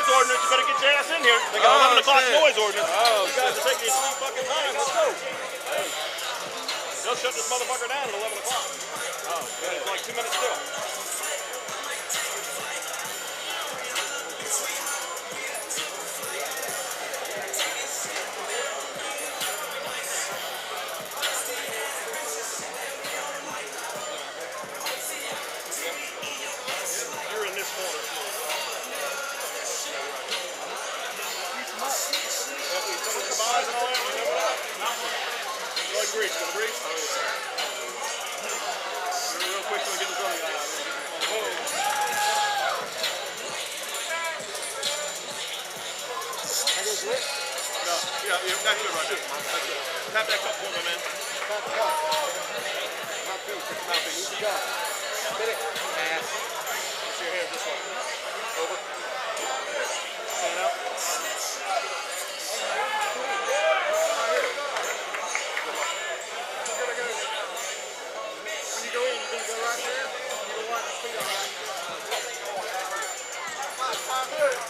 noise ordinance. You better get your ass in here. They got 11 o'clock noise ordinance. Oh, you guys are taking your sweet fucking time. Let's go. Hey. They'll shut this motherfucker down at 11 o'clock. Oh, good. It's like 2 minutes still. You're in this corner. Goodbyes and all that. Go ahead, grease. Go grease. Real quick so we get this running out. No, yeah, that's good right there. That's good. Tap that cup for me, man. Tap the cup. Not big. Not big. Who's the cup? Hit it. Ass. Put your hair this way. Over. Stand out.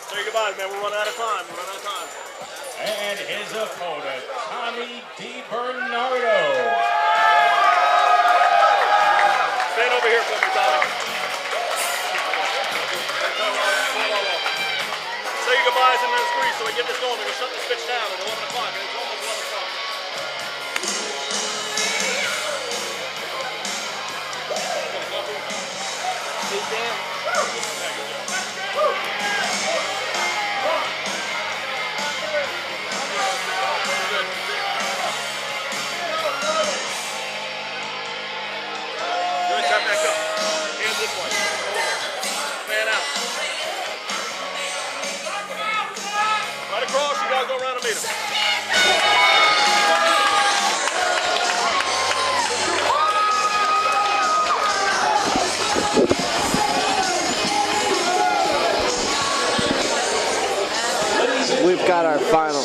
Say goodbye, man. We're running out of time. And his opponent, Tommy Dibernardo. Stand over here for me, Tommy. Say your goodbyes and then squeeze so we get this going. We're going to shut this bitch down at 11 o'clock. It's almost 11 o'clock. Sit down. Tap back up. Hands this way. Fan out. Right across, you gotta go around and meet him. We've got our final.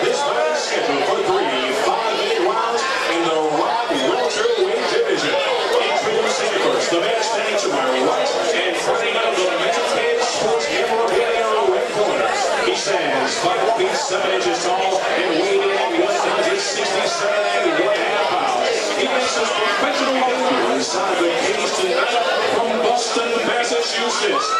This match is scheduled for 3 5-minute rounds in the Rock welterweight division. Introducing first, the man standing to my right and fighting out of the Metalhead Sports Memorabilia red corner. He stands 5 feet 7 inches tall and weighing in at 167.5 pounds. He makes his professional debut inside the cage tonight from Boston, Massachusetts.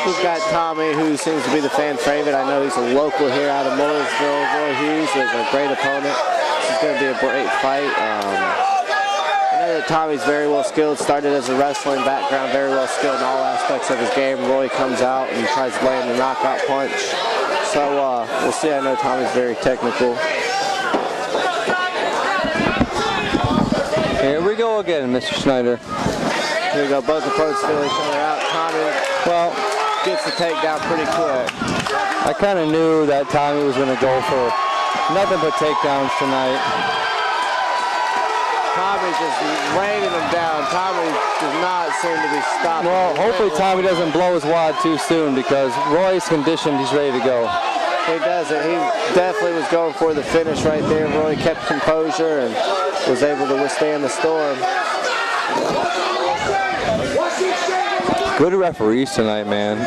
We've got Tommy, who seems to be the fan favorite. I know he's a local here out of Mooresville. Roy Hughes is a great opponent. This is going to be a great fight. I know that Tommy's very well skilled, started as a wrestling background, very well skilled in all aspects of his game. Roy comes out and tries to land the knockout punch. So we'll see. I know Tommy's very technical. Here we go again, Mr. Schneider. Here we go. Both opponents feel each other out. Tommy, well, gets the takedown pretty quick. I kind of knew that Tommy was going to go for nothing but takedowns tonight. Tommy just raining him down. Tommy does not seem to be stopping. Well, hopefully Tommy doesn't blow his wad too soon because Roy's conditioned. He's ready to go. He doesn't. He definitely was going for the finish right there. Roy kept composure and was able to withstand the storm. Good referees tonight, man.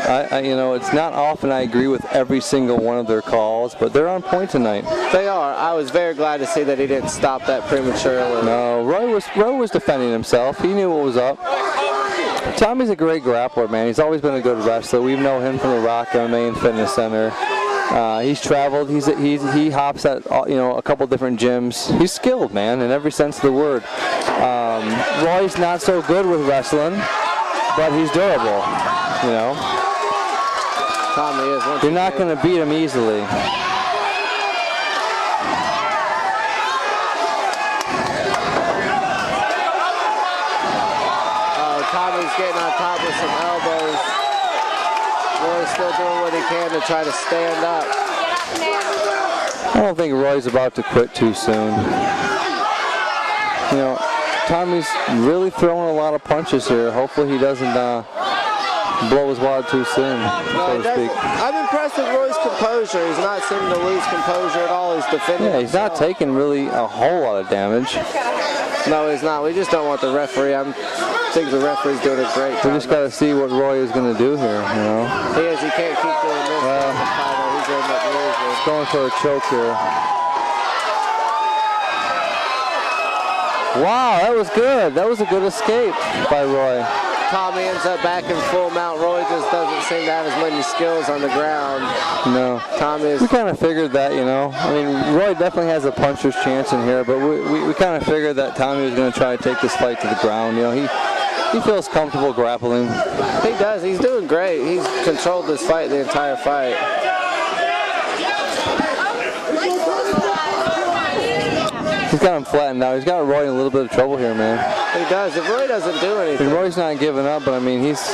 You know, it's not often I agree with every single one of their calls, but they're on point tonight. They are. I was very glad to see that he didn't stop that prematurely. No, Roy was defending himself. He knew what was up. Tommy's a great grappler, man. He's always been a good wrestler. We know him from the Rock MMA and Fitness Center. He's traveled. He hops at a couple different gyms. He's skilled, man, in every sense of the word. Roy's not so good with wrestling, but he's durable, you know. Tommy is. You're not going to beat him easily. Tommy's getting on top with some elbows. Roy's still doing what he can to try to stand up. I don't think Roy's about to quit too soon. You know, Tommy's really throwing a lot of punches here. Hopefully he doesn't blow his wad too soon, so to speak. I'm impressed with Roy's composure. He's not seeming to lose composure at all. He's defending Yeah, he's not taking really a whole lot of damage. No, he's not. We just don't want the referee. I think the referee's doing a great job. We just got to see what Roy is going to do here, you know. He can't keep doing this. Well, he's in the losing. He's going for a choke here. Wow, that was good. That was a good escape by Roy. Tommy ends up back in full mount. Roy just doesn't seem to have as many skills on the ground. No. Tommy is. We kind of figured that, you know. I mean, Roy definitely has a puncher's chance in here, but we kind of figured that Tommy was going to try to take this fight to the ground. You know, he feels comfortable grappling. He does. He's doing great. He's controlled this fight the entire fight. He's got him flattened out. He's got Roy in a little bit of trouble here, man. He does. If Roy doesn't do anything. And Roy's not giving up, but I mean, he's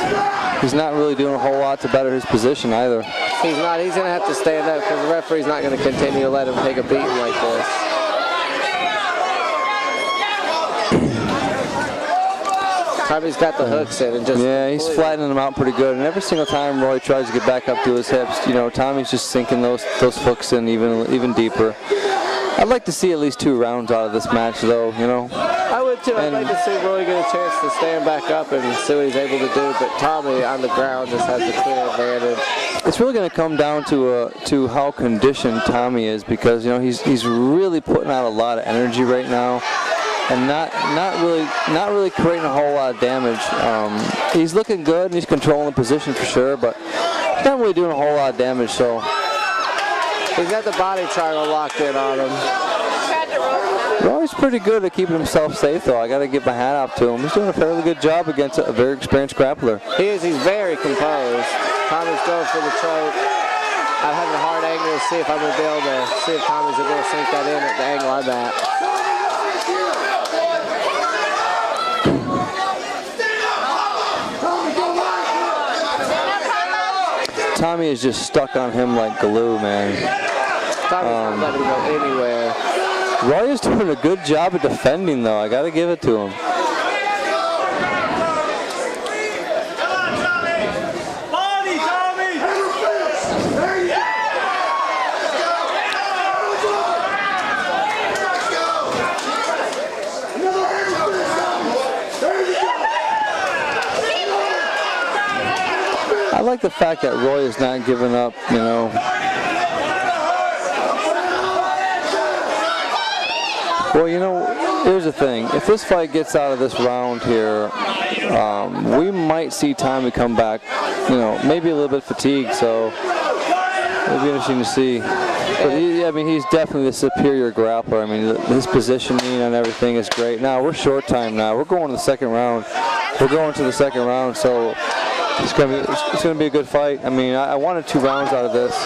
not really doing a whole lot to better his position either. He's not. He's going to have to stand up because the referee's not going to continue to let him take a beating like this. Tommy's got the hooks in and just. Yeah, he's flattening him out pretty good. And every single time Roy tries to get back up to his hips, you know, Tommy's just sinking those hooks in even deeper. I'd like to see at least 2 rounds out of this match, though, you know. I would, too. I'd like to see Roy get a chance to stand back up and see what he's able to do, but Tommy on the ground just has the clear advantage. It's really going to come down to how conditioned Tommy is, because, you know, he's really putting out a lot of energy right now and not really creating a whole lot of damage. He's looking good and he's controlling the position for sure, but he's not really doing a whole lot of damage, so. He's got the body triangle locked in on him. Roy's pretty good at keeping himself safe, though. I got to give my hat off to him. He's doing a fairly good job against a very experienced grappler. He is. He's very composed. Tommy's going for the choke. I'm having a hard angle to see if I'm going to be able to see if Tommy's able to sink that in at the angle I'm at. Tommy is just stuck on him like glue, man. Tommy's not letting him go anywhere. Roy is doing a good job of defending, though. I got to give it to him. I like the fact that Roy is not giving up, you know. Well, you know, here's the thing. If this fight gets out of this round here, we might see Tommy come back, you know, maybe a little bit fatigued, so it'll be interesting to see. But I mean, he's definitely the superior grappler. I mean, his positioning and everything is great. Now, we're short time now. We're going to the second round. We're going to the second round, so it's going to be a good fight. I mean, I wanted 2 rounds out of this.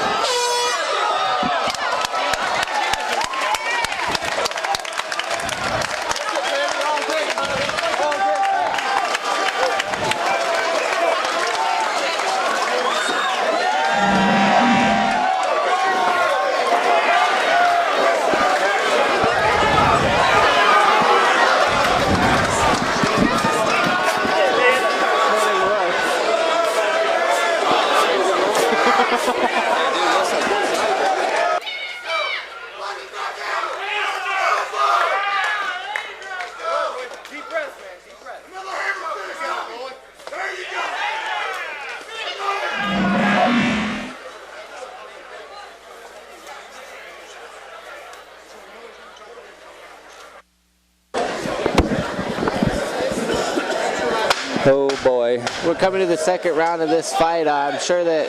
boy. We're coming to the second round of this fight. I'm sure that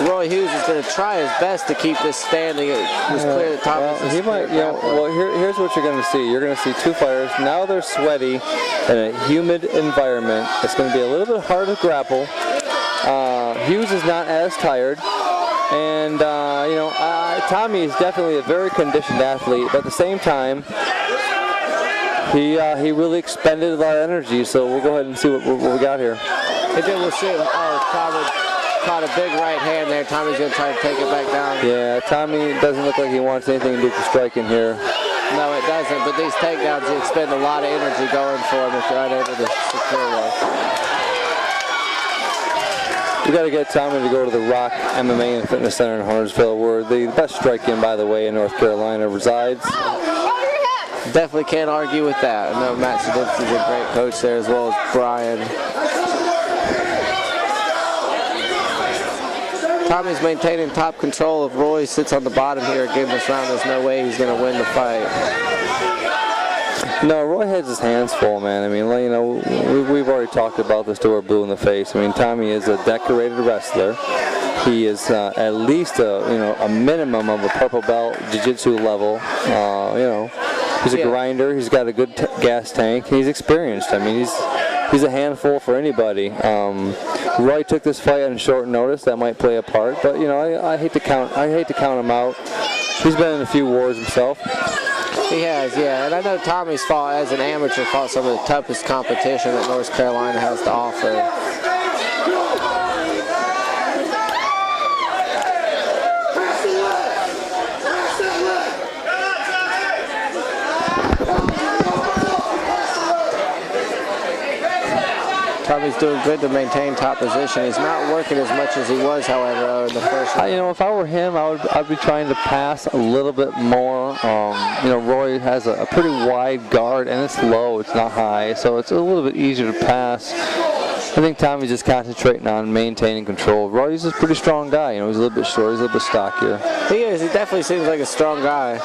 Roy Hughes is going to try his best to keep this standing. It was clear that Thomas he might, here's what you're going to see. You're going to see two fighters. Now they're sweaty in a humid environment. It's going to be a little bit hard to grapple. Hughes is not as tired. And, Tommy is definitely a very conditioned athlete, but at the same time, he really expended a lot of energy, so we'll go ahead and see what we got here. And then we'll see, Tommy caught a big right hand there. Tommy's going to try to take it back down. Yeah, Tommy doesn't look like he wants anything to do with striking here. No, it doesn't, but these takedowns, you expend a lot of energy going for him if you're unable to secure one. We got to get Tommy to go to the Rock MMA and Fitness Center in Huntersville, where the best strike-in, by the way, in North Carolina resides. Definitely can't argue with that. I know Matt Sadipsky's a great coach there, as well as Brian. Tommy's maintaining top control. If Roy sits on the bottom here again this round, there's no way he's going to win the fight. No, Roy has his hands full, man. I mean, we've already talked about this till we're blue in the face. I mean, Tommy is a decorated wrestler. He is at least a minimum of a purple belt jiu-jitsu level. He's a grinder. He's got a good gas tank. He's experienced. I mean, he's a handful for anybody. Roy took this fight on short notice. That might play a part, but I hate to count him out. He's been in a few wars himself. He has, yeah. And I know Tommy's fought, as an amateur, fought some of the toughest competition that North Carolina has to offer. Tommy's doing good to maintain top position. He's not working as much as he was, however, in the first round. If I were him, I'd be trying to pass a little bit more. Roy has a pretty wide guard, and it's low. It's not high, so it's a little bit easier to pass. I think Tommy's just concentrating on maintaining control. Roy's a pretty strong guy. He's a little bit short. He's a little bit stockier. He is. He definitely seems like a strong guy.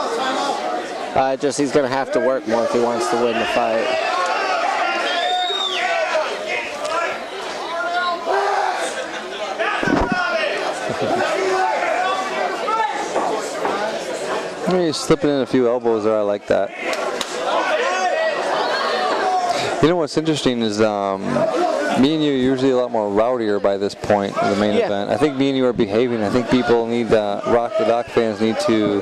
Just he's going to have to work more if he wants to win the fight. He's slipping in a few elbows there. I like that. What's interesting is me and you are usually a lot more rowdier by this point of the main event. I think me and you are behaving. I think people need, Rock the Dock fans need to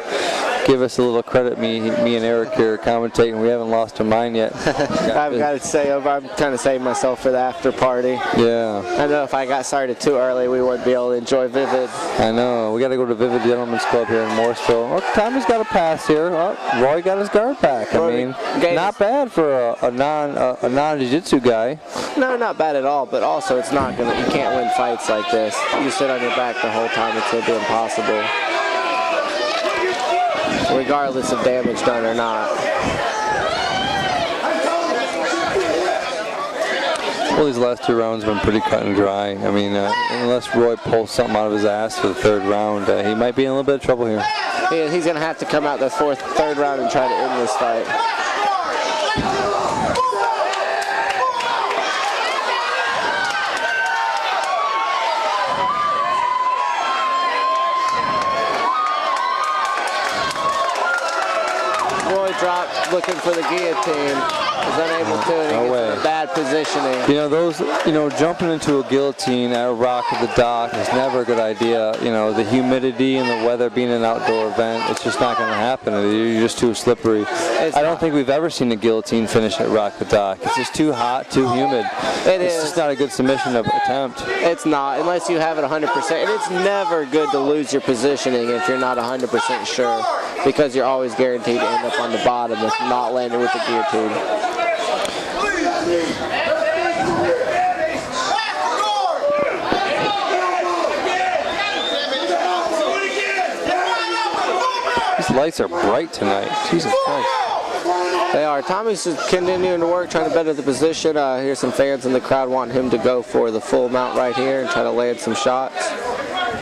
give us a little credit. Me and Eric here commentating. We haven't lost our mind yet. I've got to say, I'm trying to save myself for the after party. Yeah. I know if I got started too early, we wouldn't be able to enjoy Vivid. I know. We got to go to Vivid Gentlemen's Club here in Morrisville. Oh, Tommy's got a pass here. Oh, Roy got his guard back. I mean, not bad for a non-jiu-jitsu guy. No, not bad at all. But also, it's not gonna. You can't win fights like this. You sit on your back the whole time. It's gonna be impossible, regardless of damage done or not. Well, these last two rounds have been pretty cut and dry. I mean, unless Roy pulls something out of his ass for the third round, he might be in a little bit of trouble here. He's going to have to come out the third round and try to end this fight. Dropped, looking for the guillotine, was unable to, and he gets bad positioning. Jumping into a guillotine at Rock of the Dock is never a good idea. The humidity and the weather being an outdoor event, it's just not going to happen. You're just too slippery. I don't think we've ever seen a guillotine finish at Rock the Dock. It's just too hot, too humid. It's just not a good submission attempt. It's not, unless you have it 100%. And it's never good to lose your positioning if you're not 100% sure, because you're always guaranteed to end up on the bottom if not landing with the guillotine. These lights are bright tonight. Jesus Christ. They are. Tommy's just continuing to work, trying to better the position. Here's some fans in the crowd wanting him to go for the full mount right here and try to land some shots.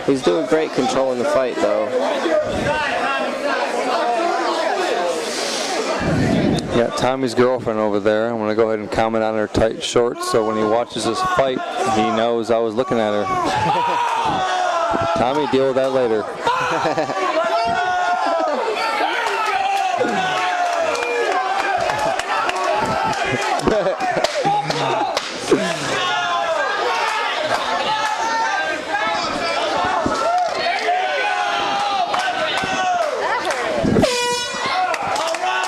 He's doing great control in the fight, though. got Tommy's girlfriend over there. I'm going to go ahead and comment on her tight shorts so when he watches this fight, he knows I was looking at her. Tommy, deal with that later.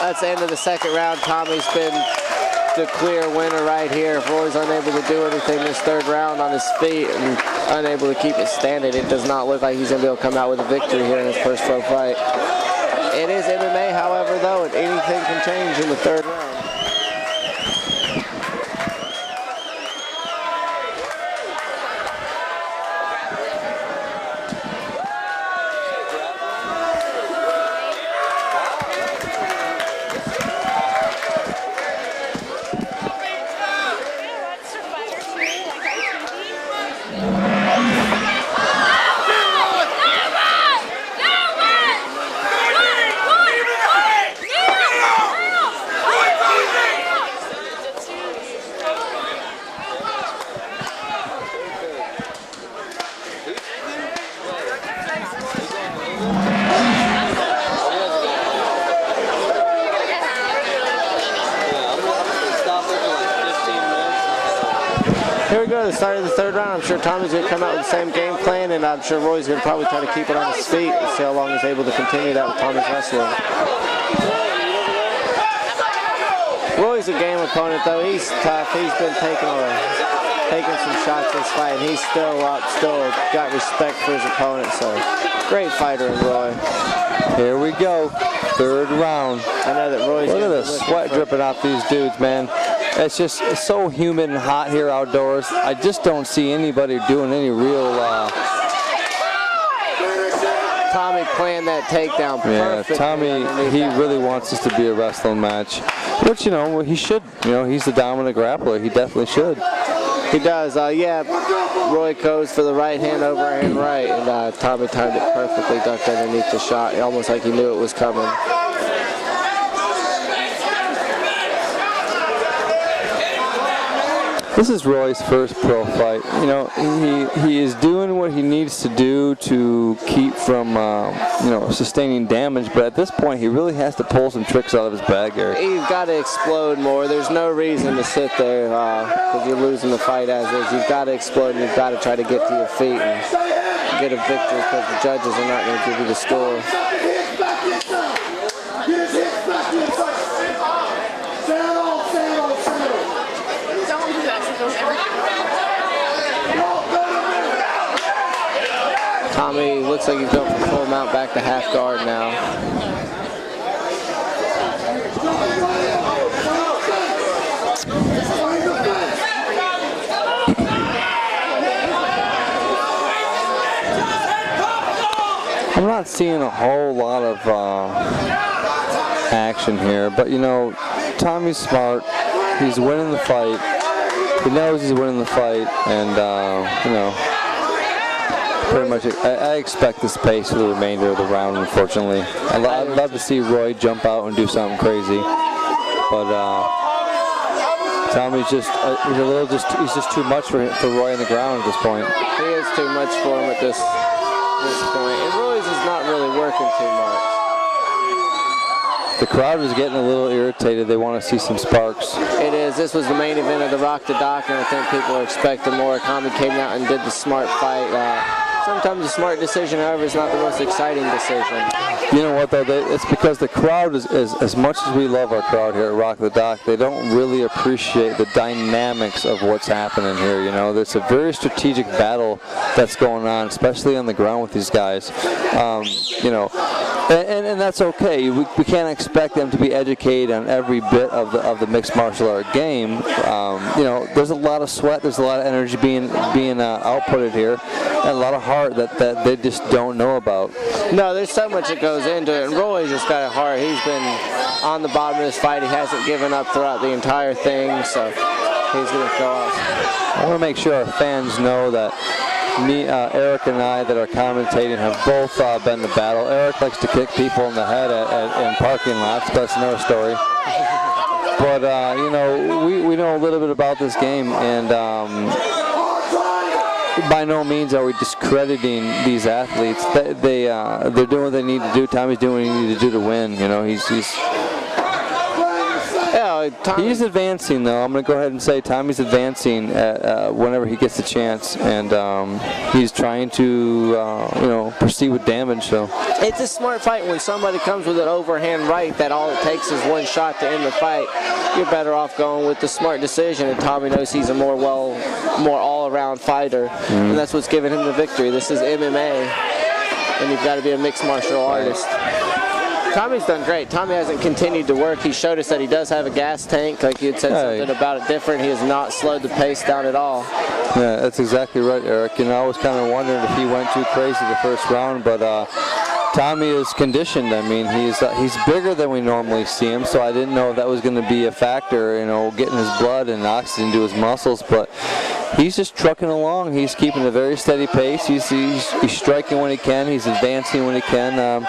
That's the end of the second round. Tommy's been the clear winner right here. If Roy's unable to do anything this third round on his feet and unable to keep it standing, it does not look like he's going to be able to come out with a victory here in his first pro fight. It is MMA, however, though, and anything can change in the third round. Here we go, the start of the third round. I'm sure Tommy's going to come out with the same game plan, and I'm sure Roy's going to probably try to keep it on his feet and see how long he's able to continue that with Tommy's wrestling. Roy's a game opponent, though. He's tough. He's been taking some shots this fight, and he's still up, still got respect for his opponent, so great fighter in Roy. Here we go, third round. I know that Roy's... Look at the sweat dripping off these dudes, man. It's just so humid and hot here outdoors. I just don't see anybody doing any real... Tommy planned that takedown perfectly. Yeah, Tommy, he really wants this to be a wrestling match. Which, you know, he should. You know, he's the dominant grappler. He definitely should. He does. Yeah, Roy goes for the right hand overhand right, and Tommy timed it perfectly, ducked underneath the shot, almost like he knew it was coming. This is Roy's first pro fight. You know, he is doing what he needs to do to keep from, you know, sustaining damage. But at this point, he really has to pull some tricks out of his bag here. You've got to explode more. There's no reason to sit there because you're losing the fight as is. You've got to explode, and you've got to try to get to your feet and get a victory because the judges are not going to give you the score. Tommy looks like he's going from full mount back to half guard now. I'm not seeing a whole lot of action here, but you know, Tommy's smart. He's winning the fight. He knows he's winning the fight, and you know, pretty much I expect this pace for the remainder of the round, unfortunately. I'd love to see Roy jump out and do something crazy, but Tommy's just he's just too much for Roy on the ground at this point. He is too much for him at this point, and Roy's is not really working too much. The crowd is getting a little irritated. They want to see some sparks. It is. This was the main event of the Rock the Dock, and I think people are expecting more. Tommy came out and did the smart fight. Sometimes a smart decision, however, is not the most exciting decision. You know what, though? It's because the crowd is as much as we love our crowd here at Rock the Dock, they don't really appreciate the dynamics of what's happening here. You know, there's a very strategic battle that's going on, especially on the ground with these guys. You know, and that's okay. We can't expect them to be educated on every bit of the mixed martial art game. You know, there's a lot of sweat, there's a lot of energy being outputted here, and a lot of heart that they just don't know about. No, there's so much that goes into it, and Roy's just got a heart. He's been on the bottom of this fight. He hasn't given up throughout the entire thing, so he's going to go out. I want to make sure our fans know that me, Eric and I that are commentating have both been to battle. Eric likes to kick people in the head in parking lots, but that's another story. But you know, we know a little bit about this game, and by no means are we discrediting these athletes. They're doing what they need to do. Tommy's doing what he needs to do to win. You know, he's advancing, though. I'm going to go ahead and say Tommy's advancing whenever he gets the chance, and he's trying to, you know, proceed with damage. So it's a smart fight when somebody comes with an overhand right that all it takes is one shot to end the fight. You're better off going with the smart decision, and Tommy knows he's a more all-around fighter, and that's what's giving him the victory. This is MMA, and you've got to be a mixed martial artist. Tommy's done great. Tommy hasn't continued to work. He showed us that he does have a gas tank, like you had said something about it different. He has not slowed the pace down at all. Yeah, that's exactly right, Eric. You know, I was kind of wondering if he went too crazy the first round, but Tommy is conditioned. I mean, he's bigger than we normally see him, so I didn't know if that was going to be a factor, you know, getting his blood and oxygen to his muscles, but he's just trucking along. He's keeping a very steady pace. He's striking when he can. He's advancing when he can.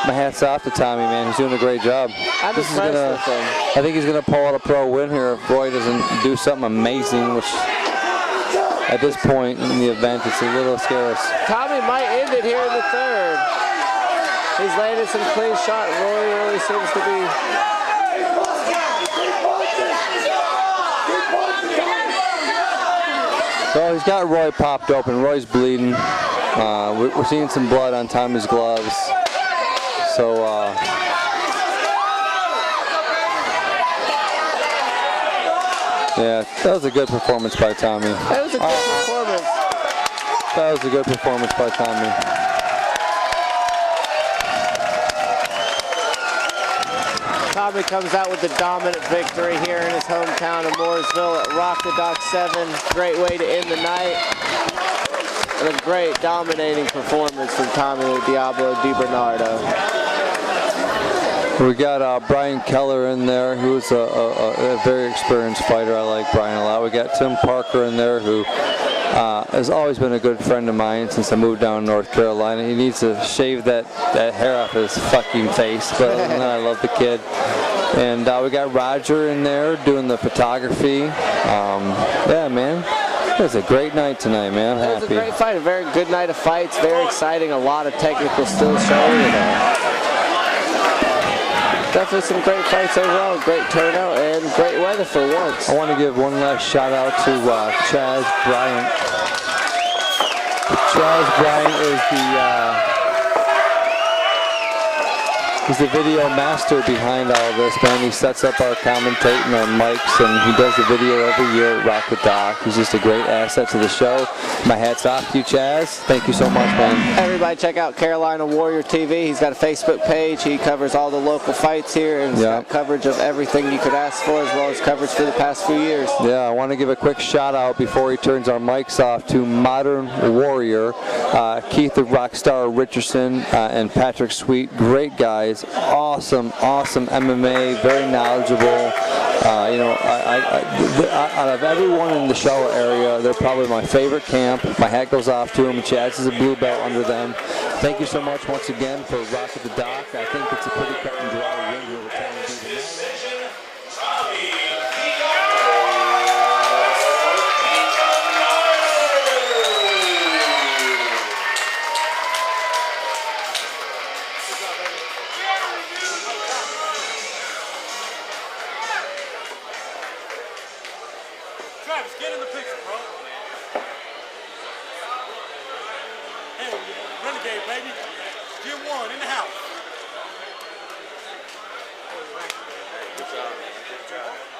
My hat's off to Tommy, man. He's doing a great job. I'm impressed with him. I think he's going to pull out a pro win here if Roy doesn't do something amazing, which at this point in the event, it's a little scarce. Tommy might end it here in the third. He's landed some clean shot. Roy really seems to be... So he's got Roy popped open. Roy's bleeding. We're seeing some blood on Tommy's gloves. So, yeah, that was a good performance by Tommy. That was a good performance. That was a good performance by Tommy. Tommy comes out with the dominant victory here in his hometown of Mooresville at Rock the Dock 7. Great way to end the night. And a great dominating performance from Tommy Diablo Dibernardo. We got Brian Keller in there, who's a very experienced fighter. I like Brian a lot. We got Tim Parker in there, who has always been a good friend of mine since I moved down to North Carolina. He needs to shave that hair off his fucking face, but other than that, I love the kid. And we got Roger in there doing the photography. Yeah, man. It was a great night tonight, man. I'm happy. It was a great fight, a very good night of fights, very exciting, a lot of technical skills showing. Definitely some great fights overall, great turnout, and great weather for once. I want to give one last shout out to Chaz Bryant. Chaz Bryant is he's the video master behind all this, man. He sets up our commentating, our mics, and he does the video every year at Rock the Dock. He's just a great asset to the show. My hat's off to you, Chaz. Thank you so much, man. Everybody check out Carolina Warrior TV. He's got a Facebook page. He covers all the local fights here, and he's got coverage of everything you could ask for, as well as coverage for the past few years. Yeah, I want to give a quick shout out before he turns our mics off to Modern Warrior, Keith the Rockstar Richardson, and Patrick Sweet. Great guys. Awesome MMA, very knowledgeable. You know, out of everyone in the Charlotte area, they're probably my favorite camp. My hat goes off to them. Chaz is a blue belt under them. Thank you so much once again for Rock at the Dock. I think it's a pretty cut and dry win here with Tommy Dibernard. Travis, get in the picture, bro. Hell yeah. Renegade, baby. Get one in the house. Good job, man. Good job.